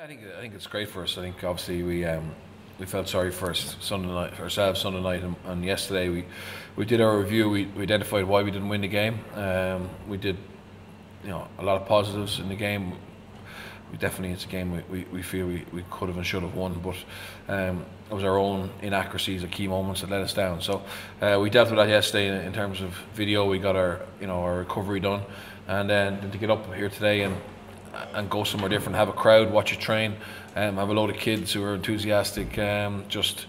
I think it's great for us. I think obviously we felt sorry for ourselves Sunday night, and yesterday we did our review. We identified why we didn't win the game. We did, a lot of positives in the game. It's a game we feel we could have and should have won, but it was our own inaccuracies at key moments that let us down. So we dealt with that yesterday in terms of video. We got our recovery done, and then to get up here today and go somewhere different, have a crowd, watch it train, have a load of kids who are enthusiastic, just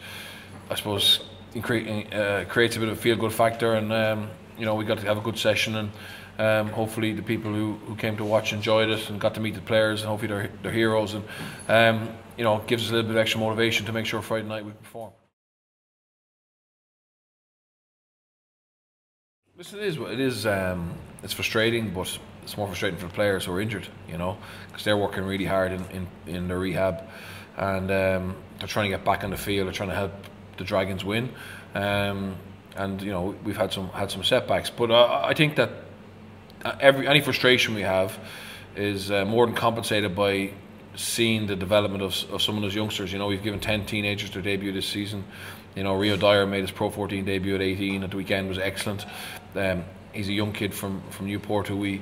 I suppose creates a bit of a feel-good factor, and we got to have a good session, and hopefully the people who came to watch enjoyed it and got to meet the players, and hopefully they're heroes, and gives us a little bit of extra motivation to make sure Friday night we perform. Listen, it is. It's frustrating, but it's more frustrating for the players who are injured, because they're working really hard in their rehab, and they're trying to get back on the field. They're trying to help the Dragons win, and we've had some setbacks. But I think that any frustration we have is more than compensated by seeing the development of some of those youngsters. We've given 10 teenagers their debut this season. Rio Dyer made his Pro 14 debut at 18 at the weekend, was excellent. He's a young kid from Newport who we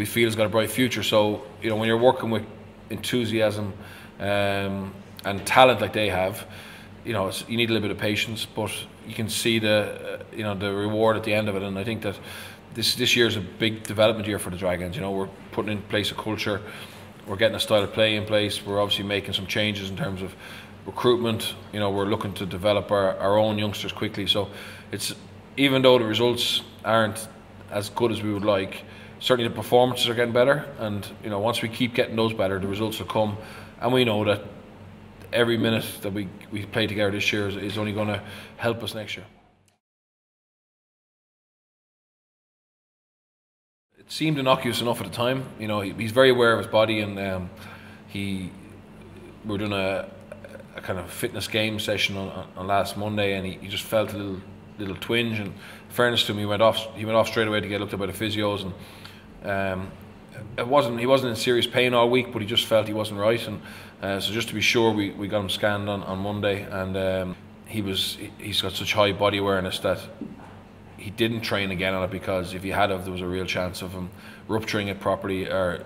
feel has got a bright future. So when you're working with enthusiasm and talent like they have, you need a little bit of patience, but you can see the reward at the end of it. And I think that this year is a big development year for the Dragons. We're putting in place a culture. We're getting a style of play in place. We're obviously making some changes in terms of recruitment. We're looking to develop our own youngsters quickly. So it's, even though the results aren't as good as we would like, certainly the performances are getting better, and once we keep getting those better, the results will come. And we know that every minute that we play together this year is only going to help us next year. It seemed innocuous enough at the time. He's very aware of his body, and we were doing a kind of fitness game session on last Monday, and he just felt a little twinge. And in fairness to him, he went off straight away to get looked at by the physios, and he wasn't in serious pain all week, but he just felt he wasn't right, and so just to be sure, we got him scanned on Monday, and he's got such high body awareness that he didn't train again on it, because if he had, there was a real chance of him rupturing it properly, or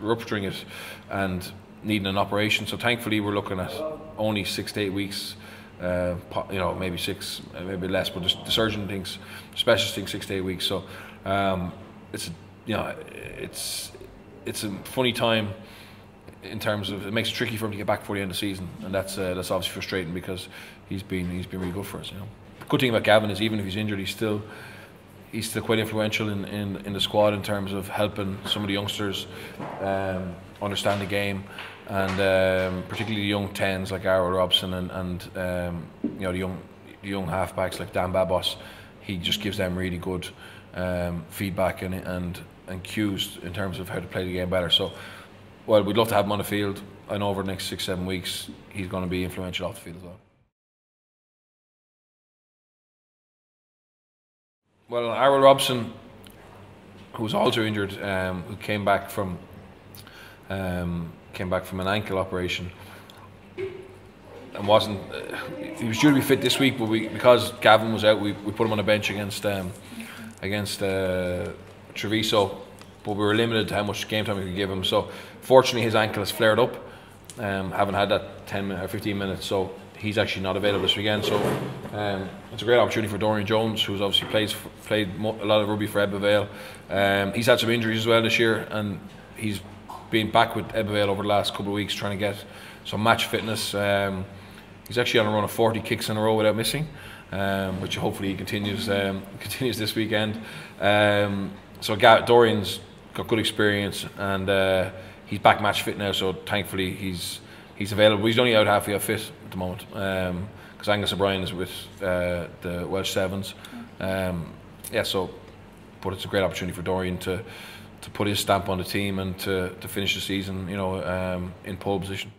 rupturing it and needing an operation. So thankfully we're looking at only 6 to 8 weeks, maybe 6, maybe less, but the surgeon thinks, specialist thinks 6 to 8 weeks. So it's a funny time in terms of, it makes it tricky for him to get back before the end of the season, and that's obviously frustrating, because he's been really good for us. The good thing about Gavin is, even if he's injured, he's still quite influential in the squad in terms of helping some of the youngsters understand the game, and particularly the young 10s like Aaron Robson, and the young halfbacks like Dan Babos. He just gives them really good feedback and cues in terms of how to play the game better. So, well, we'd love to have him on the field. I know over the next 6-7 weeks he's going to be influential off the field as well. Well, Aaron Robson, who was also injured, who came back from an ankle operation, and wasn't. He was due to be fit this week, but because Gavin was out, we put him on a bench against Treviso, but we were limited to how much game time we could give him. So fortunately, his ankle has flared up. Haven't had that 10 or 15 minutes, so he's actually not available this weekend. So it's a great opportunity for Dorian Jones, who's obviously played a lot of rugby for Ebbw Vale. He's had some injuries as well this year, and he's been back with Ebbw Vale over the last couple of weeks trying to get some match fitness. He's actually on a run of 40 kicks in a row without missing, which hopefully he continues this weekend. So Dorian's got good experience, and he's back match fit now. So thankfully he's available. He's only out halfway fit at the moment, because Angus O'Brien is with the Welsh Sevens. But it's a great opportunity for Dorian to put his stamp on the team and to finish the season, in pole position.